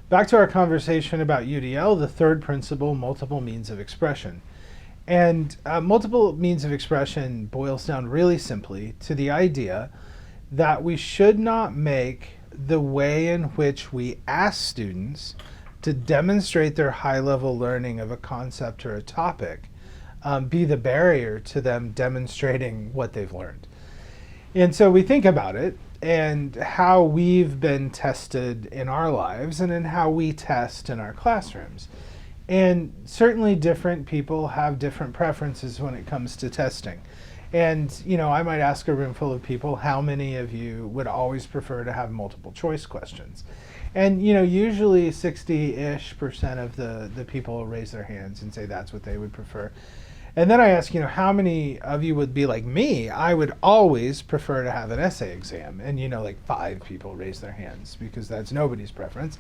back to our conversation about UDL, the third principle, multiple means of expression. And multiple means of expression boils down really simply to the idea that we should not make the way in which we ask students to demonstrate their high-level learning of a concept or a topic be the barrier to them demonstrating what they've learned. And so we think about it and how we've been tested in our lives and in how we test in our classrooms. And certainly different people have different preferences when it comes to testing. And, I might ask a room full of people, how many of you would always prefer to have multiple choice questions? And, usually 60-ish% of the people raise their hands and say that's what they would prefer. And then I ask, how many of you would be like me? I would always prefer to have an essay exam. And, like 5 people raise their hands because that's nobody's preference.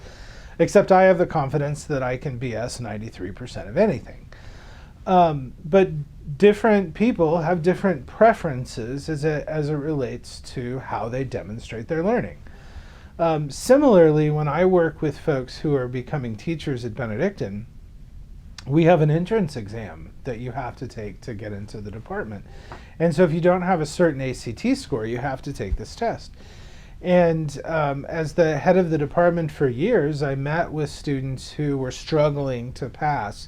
Except I have the confidence that I can BS 93% of anything. But different people have different preferences as it relates to how they demonstrate their learning. Similarly, when I work with folks who are becoming teachers at Benedictine, we have an entrance exam that you have to take to get into the department. And so if you don't have a certain ACT score, you have to take this test. And as the head of the department for years, I met with students who were struggling to pass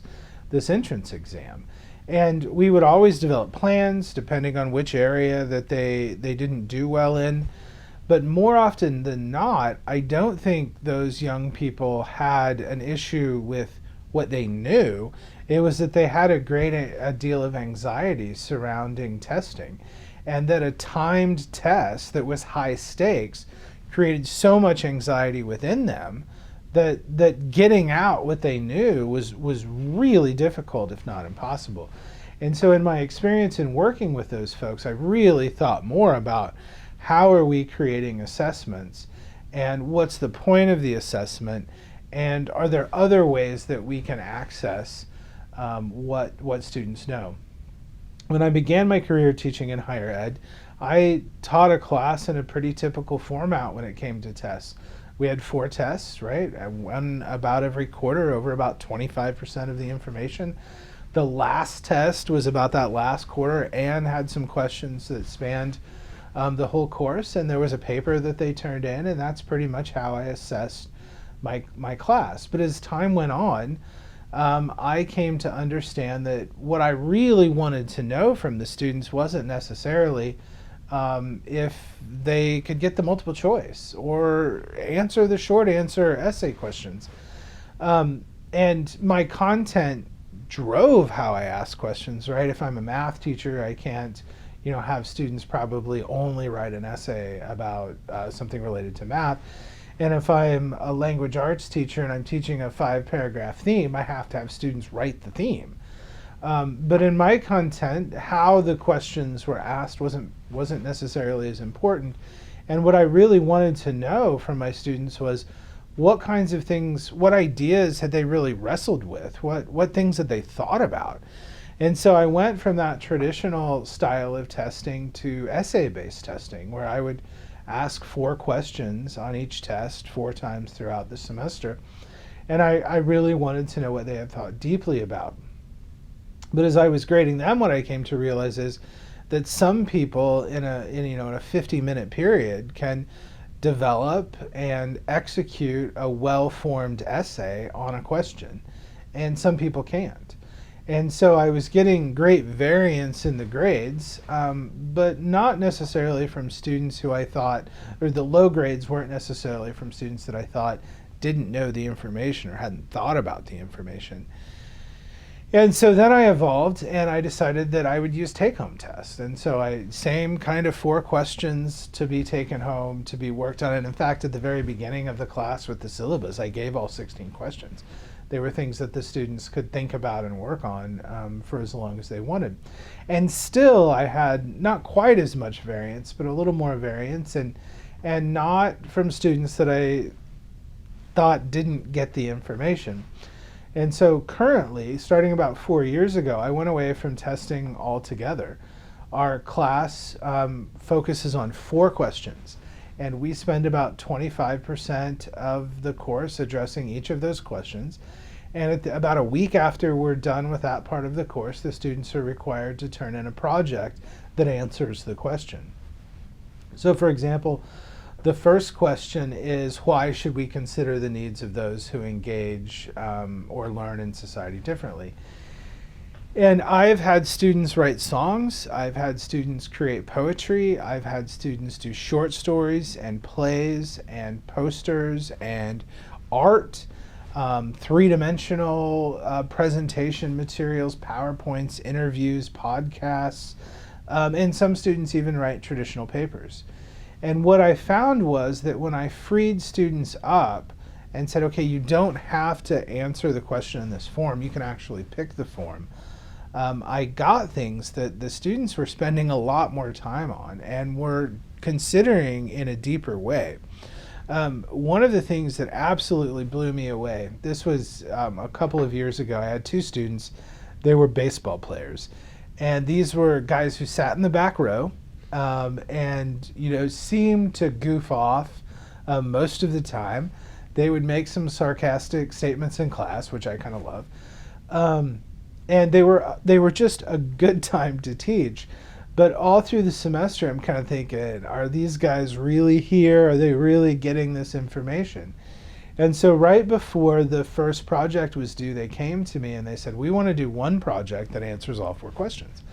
this entrance exam. And we would always develop plans depending on which area that they didn't do well in. But more often than not, I don't think those young people had an issue with what they knew. It was that they had a deal of anxiety surrounding testing. And that a timed test that was high stakes created so much anxiety within them that getting out what they knew was really difficult, if not impossible. And so in my experience in working with those folks, I really thought more about how are we creating assessments and what's the point of the assessment, and are there other ways that we can access what students know. When I began my career teaching in higher ed, I taught a class in a pretty typical format when it came to tests. We had 4 tests, right? One about every quarter, over about 25% of the information. The last test was about that last quarter and had some questions that spanned the whole course, and there was a paper that they turned in, and that's pretty much how I assessed my class. But as time went on, I came to understand that what I really wanted to know from the students wasn't necessarily if they could get the multiple choice or answer the short answer essay questions. And my content drove how I ask questions, right? If I'm a math teacher, I can't have students probably only write an essay about something related to math. And if I'm a language arts teacher and I'm teaching a 5-paragraph theme, I have to have students write the theme. But in my content, how the questions were asked wasn't necessarily as important. And what I really wanted to know from my students was what kinds of things, what ideas had they really wrestled with? What things had they thought about? And so I went from that traditional style of testing to essay-based testing, where I would ask 4 questions on each test 4 times throughout the semester. And I really wanted to know what they had thought deeply about. But as I was grading them, what I came to realize is that some people in a 50-minute period can develop and execute a well-formed essay on a question, and some people can't. And so I was getting great variance in the grades, but not necessarily from students who I thought, or the low grades weren't necessarily from students that I thought didn't know the information or hadn't thought about the information. And so then I evolved and I decided that I would use take-home tests. And so same kind of 4 questions to be taken home, to be worked on. And in fact, at the very beginning of the class with the syllabus, I gave all 16 questions. They were things that the students could think about and work on for as long as they wanted. And still, I had not quite as much variance, but a little more variance, and not from students that I thought didn't get the information. And so currently, starting about 4 years ago, I went away from testing altogether. Our class focuses on 4 questions. and we spend about 25% of the course addressing each of those questions. And about a week after we're done with that part of the course, the students are required to turn in a project that answers the question. So for example, the first question is, why should we consider the needs of those who engage or learn in society differently? And I've had students write songs, I've had students create poetry, I've had students do short stories and plays and posters and art, three-dimensional presentation materials, PowerPoints, interviews, podcasts, and some students even write traditional papers. And what I found was that when I freed students up and said, okay, you don't have to answer the question in this form, you can actually pick the form, I got things that the students were spending a lot more time on and were considering in a deeper way. One of the things that absolutely blew me away, this was a couple of years ago, I had two students, they were baseball players. And these were guys who sat in the back row and seemed to goof off most of the time. They would make some sarcastic statements in class, which I kind of love. And they were just a good time to teach. But all through the semester, I'm kind of thinking, are these guys really here? Are they really getting this information? And so right before the first project was due, they came to me and they said, we want to do one project that answers all 4 questions.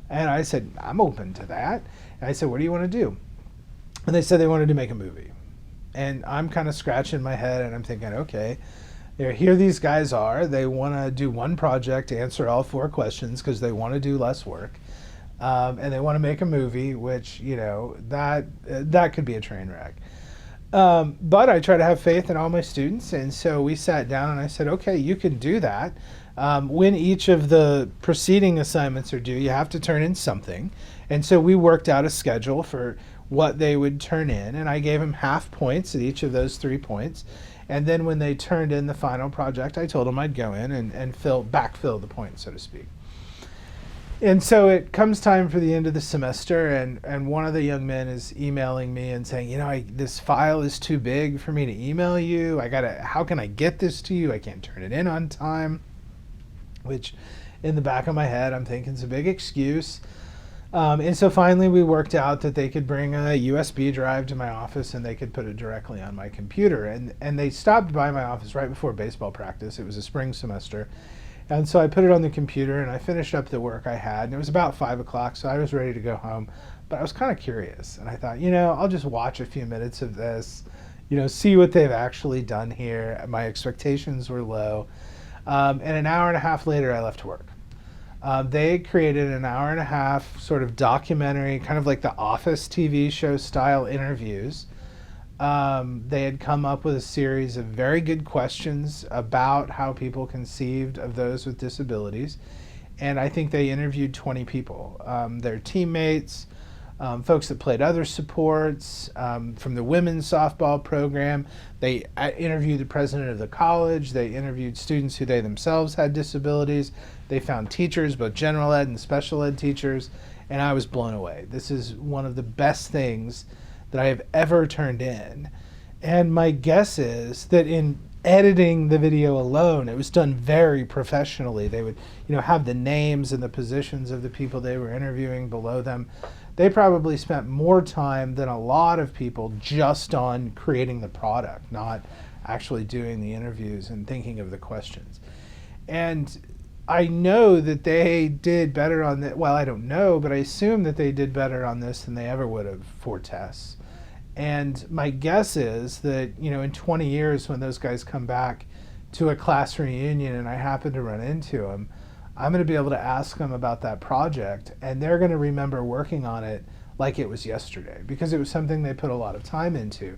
And I said, I'm open to that. And I said, what do you want to do? And they said they wanted to make a movie. And I'm kind of scratching my head and I'm thinking, okay, here these guys are. They want to do one project, answer all 4 questions because they want to do less work. And they want to make a movie, which, that could be a train wreck. But I try to have faith in all my students, and so we sat down and I said, okay, you can do that. When each of the preceding assignments are due, you have to turn in something. And so we worked out a schedule for what they would turn in, and I gave them half points at each of those 3 points. And then when they turned in the final project, I told them I'd go in and backfill the points, so to speak. And so it comes time for the end of the semester, and one of the young men is emailing me and saying, this file is too big for me to email you. How can I get this to you? I can't turn it in on time. Which, in the back of my head, I'm thinking it's a big excuse. And so finally we worked out that they could bring a USB drive to my office and they could put it directly on my computer. And they stopped by my office right before baseball practice. It was a spring semester. And so I put it on the computer and I finished up the work I had. And it was about 5 o'clock, so I was ready to go home. But I was kind of curious. And I thought, I'll just watch a few minutes of this, see what they've actually done here. My expectations were low. And an hour and a half later, I left work. They created an hour and a half sort of documentary, kind of like the Office TV show style interviews. They had come up with a series of very good questions about how people conceived of those with disabilities. And I think they interviewed 20 people, their teammates, folks that played other sports, from the women's softball program. They interviewed the president of the college. They interviewed students who they themselves had disabilities. They found teachers, both general ed and special ed teachers, and I was blown away. This is one of the best things that I have ever turned in. And my guess is that in editing the video alone, it was done very professionally. They would, have the names and the positions of the people they were interviewing below them. They probably spent more time than a lot of people just on creating the product, not actually doing the interviews and thinking of the questions. And I know that they did better on that. Well, I don't know, but I assume that they did better on this than they ever would have for tests. And my guess is that, in 20 years when those guys come back to a class reunion and I happen to run into them, I'm going to be able to ask them about that project, and they're going to remember working on it like it was yesterday, because it was something they put a lot of time into.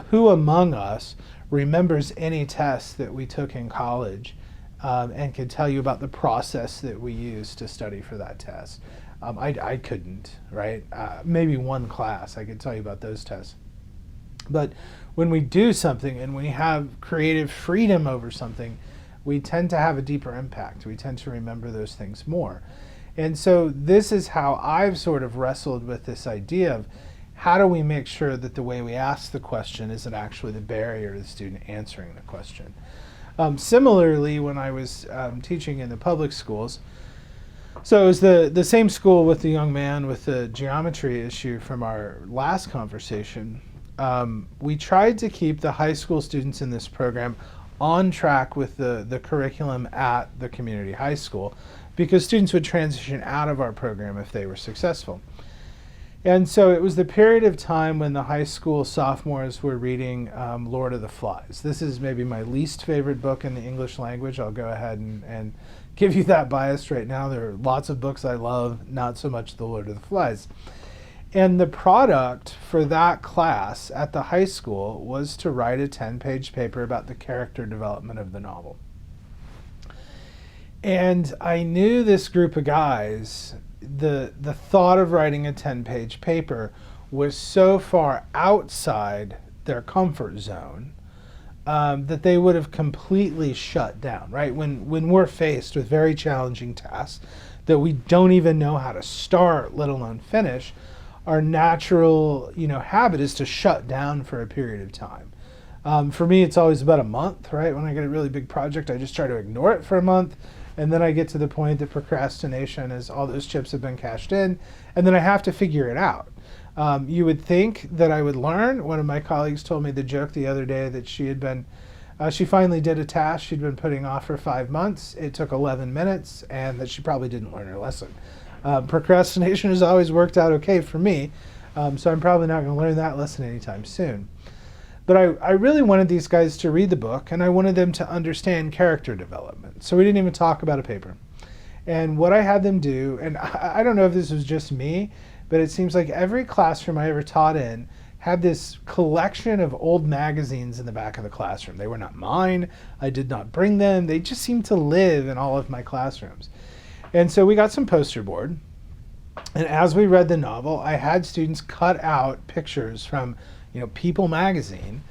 Who among us remembers any test that we took in college and can tell you about the process that we used to study for that test? I couldn't, right? Maybe one class, I could tell you about those tests. But when we do something and we have creative freedom over something, we tend to have a deeper impact. We tend to remember those things more. And so this is how I've sort of wrestled with this idea of how do we make sure that the way we ask the question isn't actually the barrier to the student answering the question? Similarly, when I was teaching in the public schools, so it was the same school with the young man with the geometry issue from our last conversation. We tried to keep the high school students in this program on track with the curriculum at the community high school, because students would transition out of our program if they were successful. And so it was the period of time when the high school sophomores were reading Lord of the Flies. This is maybe my least favorite book in the English language. I'll go ahead and give you that bias right now. There are lots of books I love, not so much the Lord of the Flies. And the product for that class at the high school was to write a 10-page paper about the character development of the novel. And I knew this group of guys, the thought of writing a 10-page paper was so far outside their comfort zone that they would have completely shut down, right? When we're faced with very challenging tasks that we don't even know how to start, let alone finish, our natural, habit is to shut down for a period of time. For me, it's always about a month, right? When I get a really big project, I just try to ignore it for a month. And then I get to the point that procrastination is all those chips have been cashed in, and then I have to figure it out. You would think that I would learn. One of my colleagues told me the joke the other day that she finally did a task she'd been putting off for 5 months. It took 11 minutes, and that she probably didn't learn her lesson. Procrastination has always worked out okay for me, so I'm probably not going to learn that lesson anytime soon. But I really wanted these guys to read the book, and I wanted them to understand character development. So we didn't even talk about a paper. And what I had them do, and I don't know if this was just me, but it seems like every classroom I ever taught in had this collection of old magazines in the back of the classroom. They were not mine. I did not bring them. They just seemed to live in all of my classrooms. And so we got some poster board. And as we read the novel, I had students cut out pictures from People magazine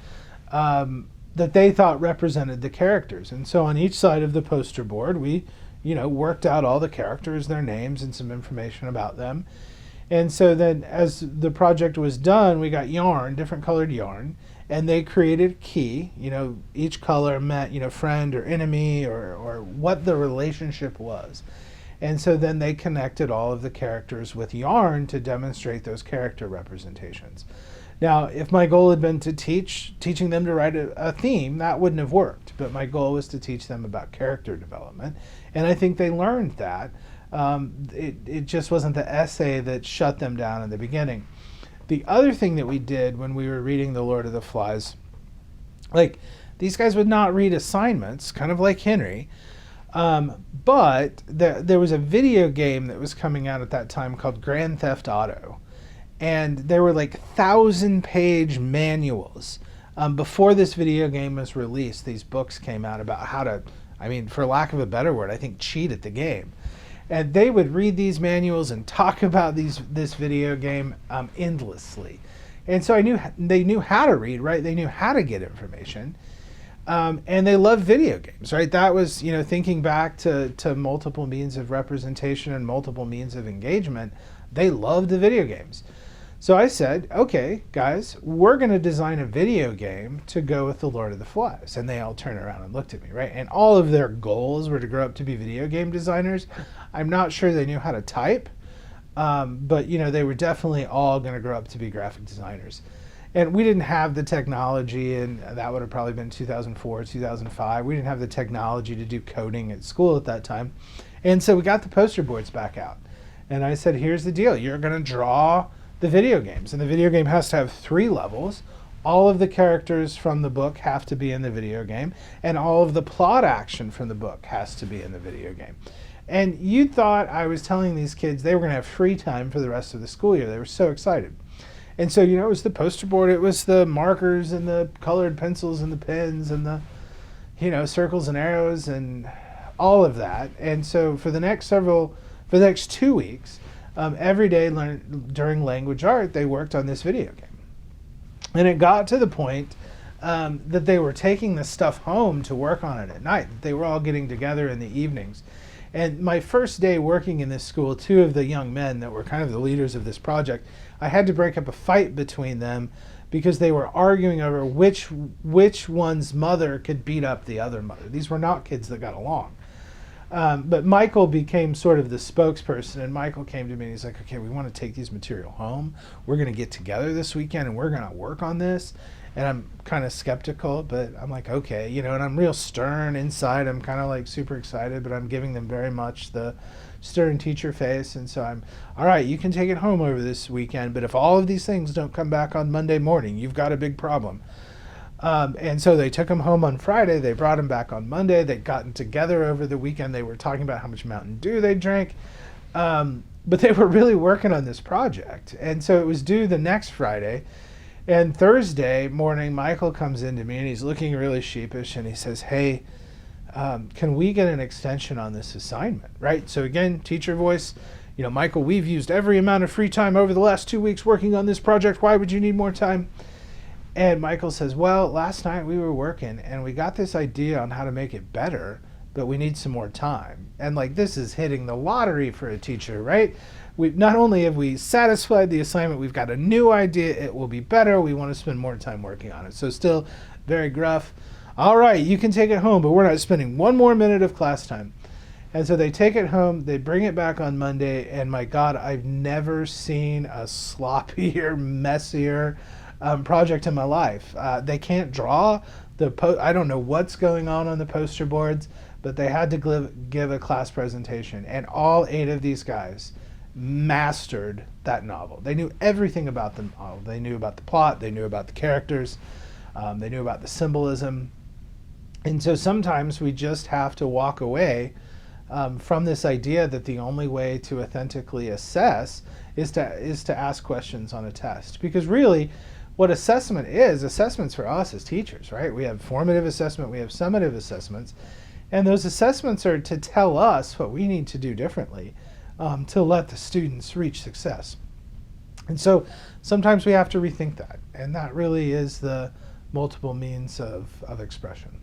that they thought represented the characters. And so on each side of the poster board, we, worked out all the characters, their names, and some information about them. And so then as the project was done, we got yarn, different colored yarn, and they created a key. Each color meant, friend or enemy or what the relationship was. And so then they connected all of the characters with yarn to demonstrate those character representations. Now, if my goal had been to teaching them to write a theme, that wouldn't have worked. But my goal was to teach them about character development. And I think they learned that. It just wasn't the essay that shut them down in the beginning. The other thing that we did when we were reading The Lord of the Flies, these guys would not read assignments, kind of like Henry. But there was a video game that was coming out at that time called Grand Theft Auto. And there were 1,000-page manuals. Before this video game was released, these books came out about how to, for lack of a better word, I think cheat at the game. And they would read these manuals and talk about this video game endlessly. And so they knew how to read, right? They knew how to get information. And they loved video games, right? That was, thinking back to multiple means of representation and multiple means of engagement, they loved the video games. So I said, okay, guys, we're going to design a video game to go with The Lord of the Flies. And they all turned around and looked at me, right? And all of their goals were to grow up to be video game designers. I'm not sure they knew how to type, but, they were definitely all going to grow up to be graphic designers. And we didn't have the technology, and that would have probably been 2004, 2005. We didn't have the technology to do coding at school at that time. And so we got the poster boards back out. And I said, here's the deal. You're going to draw the video games. And the video game has to have 3 levels. All of the characters from the book have to be in the video game. And all of the plot action from the book has to be in the video game. And you thought I was telling these kids they were going to have free time for the rest of the school year. They were so excited. And so, it was the poster board, it was the markers and the colored pencils and the pens and the, circles and arrows and all of that. And so for the next 2 weeks, every day during language art, they worked on this video game. And it got to the point that they were taking this stuff home to work on it at night. They were all getting together in the evenings. And my first day working in this school, two of the young men that were kind of the leaders of this project, I had to break up a fight between them because they were arguing over which one's mother could beat up the other mother. These were not kids that got along. But Michael became sort of the spokesperson, and Michael came to me and he's like, okay, we want to take these material home. We're going to get together this weekend and we're going to work on this. And I'm kind of skeptical, but I'm like, okay, you know, and I'm real stern inside. I'm kind of like super excited, but I'm giving them very much the stern teacher face. And so I'm, all right, you can take it home over this weekend, but if all of these things don't come back on Monday morning, you've got a big problem. And so they took him home on Friday. They brought him back on Monday. They'd gotten together over the weekend. They were talking about how much Mountain Dew they drank. But they were really working on this project. And so it was due the next Friday. And Thursday morning, Michael comes into me and he's looking really sheepish and he says, hey, can we get an extension on this assignment, right? So again, teacher voice, you know, Michael, we've used every amount of free time over the last 2 weeks working on this project. Why would you need more time? And Michael says, well, last night we were working and we got this idea on how to make it better, but we need some more time. And like, this is hitting the lottery for a teacher, right? We not only have we satisfied the assignment, we've got a new idea. It will be better. We want to spend more time working on it. So still very gruff. All right, you can take it home, but we're not spending 1 more minute of class time. And so they take it home, they bring it back on Monday, and my God, I've never seen a sloppier, messier project in my life. They can't draw. I don't know what's going on the poster boards, but they had to give a class presentation, and all 8 of these guys mastered that novel. They knew everything about the novel. They knew about the plot, they knew about the characters, they knew about the symbolism. And so sometimes we just have to walk away from this idea that the only way to authentically assess is to ask questions on a test. Because really, what assessments for us as teachers, right? We have formative assessment, we have summative assessments, and those assessments are to tell us what we need to do differently to let the students reach success. And so sometimes we have to rethink that, and that really is the multiple means of expression.